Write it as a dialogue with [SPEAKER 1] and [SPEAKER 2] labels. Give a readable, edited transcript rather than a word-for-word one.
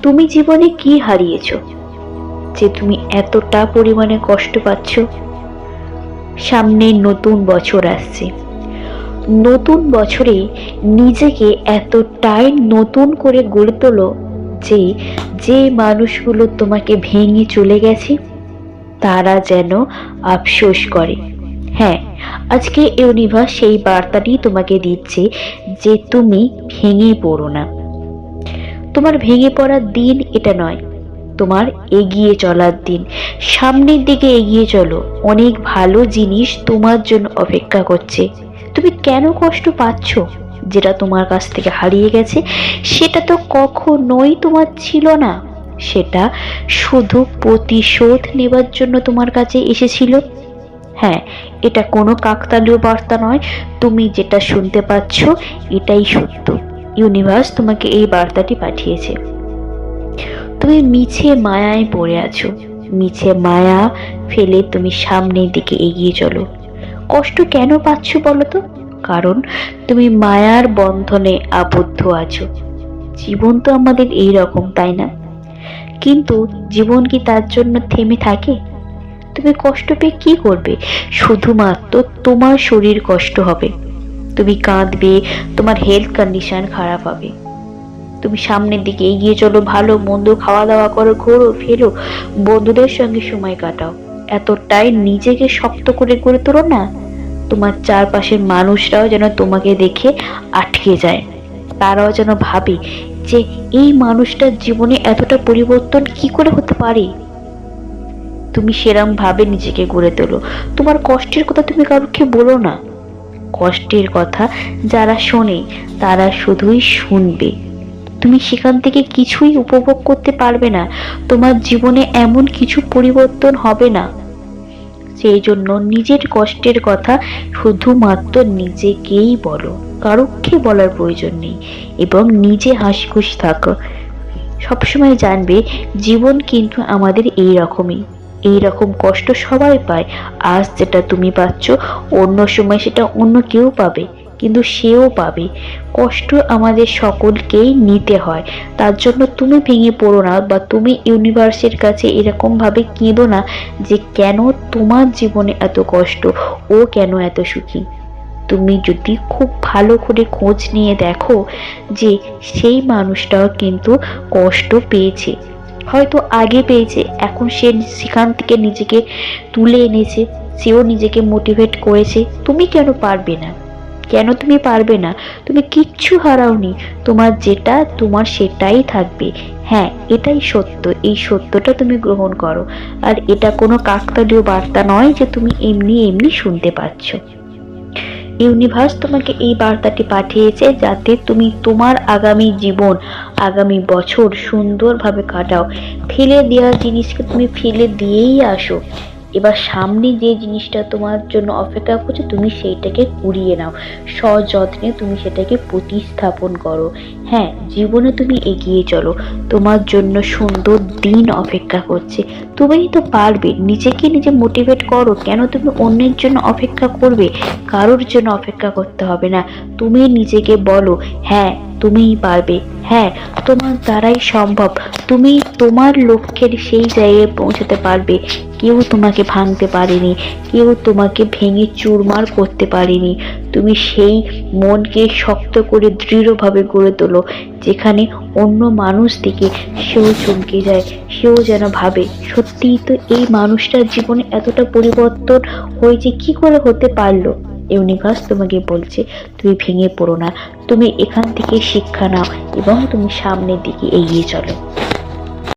[SPEAKER 1] তুমি জীবনে কি হারিয়েছো যে তুমি এতটা পরিমাণে কষ্ট পাচ্ছ? সামনে নতুন বছর আসছে। নতুন বছরে নিজেকে এতটাই নতুন করে গড়ে তোলো যে যে মানুষগুলো তোমাকে ভেঙে চলে গেছে তারা যেন আফসোস করে। হ্যাঁ, আজকে ইউনিভার্স সেই বার্তাটি তোমাকে দিচ্ছে যে তুমি ভেঙে পড়ো না। তোমার ভেঙে পড়ার দিন এটা নয়, তোমার এগিয়ে চলার দিন। সামনের দিকে এগিয়ে চলো, অনেক ভালো জিনিস তোমার জন্য অপেক্ষা করছে। তুমি কেন কষ্ট পাচ্ছ? যেটা তোমার কাছ থেকে হারিয়ে গেছে সেটা তো কখনোই তোমার ছিল না, সেটা শুধু প্রতিশোধ নেবার জন্য তোমার কাছে এসেছিল। হ্যাঁ, এটা কোনো কাকতালীয় বার্তা নয়, তুমি যেটা শুনতে পাচ্ছ এটাই সত্য। ইউনিভার্স তোমাকে এই বার্তাটি পাঠিয়েছে। তুমি মিছে মায়ায় পড়ে আছো, মিছে মায়া ফেলে তুমি সামনের দিকে এগিয়ে চলো। কষ্ট কেন পাচ্ছ বলো তো? কারণ তুমি মায়ার বন্ধনে আবদ্ধ আছো। জীবন তো আমাদের এই রকম, তাই না? কিন্তু জীবন কি তার জন্য থেমে থাকে? তুমি কষ্ট পেয়ে কি করবে? শুধুমাত্র তোমার শরীর কষ্ট হবে, তুমি কাঁদবে, তোমার হেলথ কন্ডিশন খারাপ হবে। তুমি সামনের দিকে এগিয়ে চলো, ভালো মন্দ খাওয়া দাওয়া করো, ঘোরো ফেরো, বন্ধুদের সঙ্গে সময় কাটাও। এতটাই নিজেকে শক্ত করে গড়ে তোলো না, তোমার চারপাশের মানুষরাও যেন তোমাকে দেখে আটকে যায়। তারাও যেন ভাবে যে এই মানুষটার জীবনে এতটা পরিবর্তন কি করে হতে পারে। তুমি সেরম ভাবে নিজেকে গড়ে তোলো। তোমার কষ্টের কথা তুমি কাউকে বলো না। কষ্টের কথা যারা শোনে তারা শুধুই শুনবে, তুমি সেখান থেকে কিছুই উপভোগ করতে পারবে না। তোমার জীবনে এমন কিছু পরিবর্তন হবে না। সেই জন্য নিজের কষ্টের কথা শুধুমাত্র নিজেকেই বলো, কারোকে বলার প্রয়োজন নেই, এবং নিজে হাসি খুশি থাকো। সবসময় জানবে জীবন কিন্তু আমাদের এই রকমই, এই রকম কষ্ট সবাই পায়। আজ যেটা তুমি পাচ্ছ অন্য সময় সেটা অন্য কেউ পাবে, কিন্তু সেও পাবে। কষ্ট আমাদের সকলকেই নিতে হয়, তার জন্য তুমি ভেঙে পড়ো না, বা তুমি ইউনিভার্সের কাছে এরকম ভাবে কেঁদো না যে কেন তোমার জীবনে এত কষ্ট, ও কেন এত সুখী। তুমি যদি খুব ভালো করে খোঁজ নিয়ে দেখো যে সেই মানুষটাও কিন্তু কষ্ট পেয়েছে, হয়তো আগে পেয়েছে, এখন সে সেখান থেকে নিজেকে তুলে এনেছে, সেও নিজেকে মোটিভেট করেছে। তুমি কেন পারবে না? কেন তুমি পারবে না? তুমি কিচ্ছু হারাওনি, তোমার যেটা তোমার সেটাই থাকবে। হ্যাঁ, এটাই সত্য, এই সত্যটা তুমি গ্রহণ করো। আর এটা কোনো কাকতালীয় বার্তা নয় যে তুমি এমনি এমনি শুনতে পাচ্ছ। ইউনিভার্স তোমাকে এই বার্তাটি পাঠিয়েছে যাতে তুমি তোমার আগামী জীবন, আগামী বছর সুন্দরভাবে কাটাও। ফেলে দেওয়া জিনিসকে তুমি ফেলে দিয়েই আসো। এবার সামনে যে জিনিসটা তোমার জন্য অপেক্ষা করছে তুমি সেইটাকে কুড়িয়ে নাও, সযত্নে তুমি সেটাকে প্রতিস্থাপন করো। হ্যাঁ, জীবনে তুমি এগিয়ে চলো, তোমার জন্য সুন্দর দিন অপেক্ষা করছে। তুমিই তো পারবে, নিজেকে নিজে মোটিভেট করো। কেন তুমি অন্যের জন্য অপেক্ষা করবে? কারোর জন্য অপেক্ষা করতে হবে না। তুমি নিজেকে বলো, হ্যাঁ তুমিই পারবে, হ্যাঁ তোমার দ্বারাই সম্ভব, তুমি তোমার লক্ষ্যের সেই জায়গায় পৌঁছাতে পারবে। কেউ তোমাকে ভাঙতে পারেনি, কেউ তোমাকে ভেঙে চুরমার করতে পারেনি। তুমি সেই মনকে শক্ত করে দৃঢ়ভাবে গড়ে তোলো যেখানে অন্য মানুষ থেকে সেও চমকে যায়, সেও যেন ভাবে সত্যিই তো এই মানুষটার জীবনে এতটা পরিবর্তন হয়েছে, কি করে হতে পারলো। ইউনিভার্স তোমাকে বলছে তুমি ভেঙে পড়ো না, তুমি এখান থেকে শিক্ষা নাও এবং তুমি সামনের দিকে এগিয়ে চলো।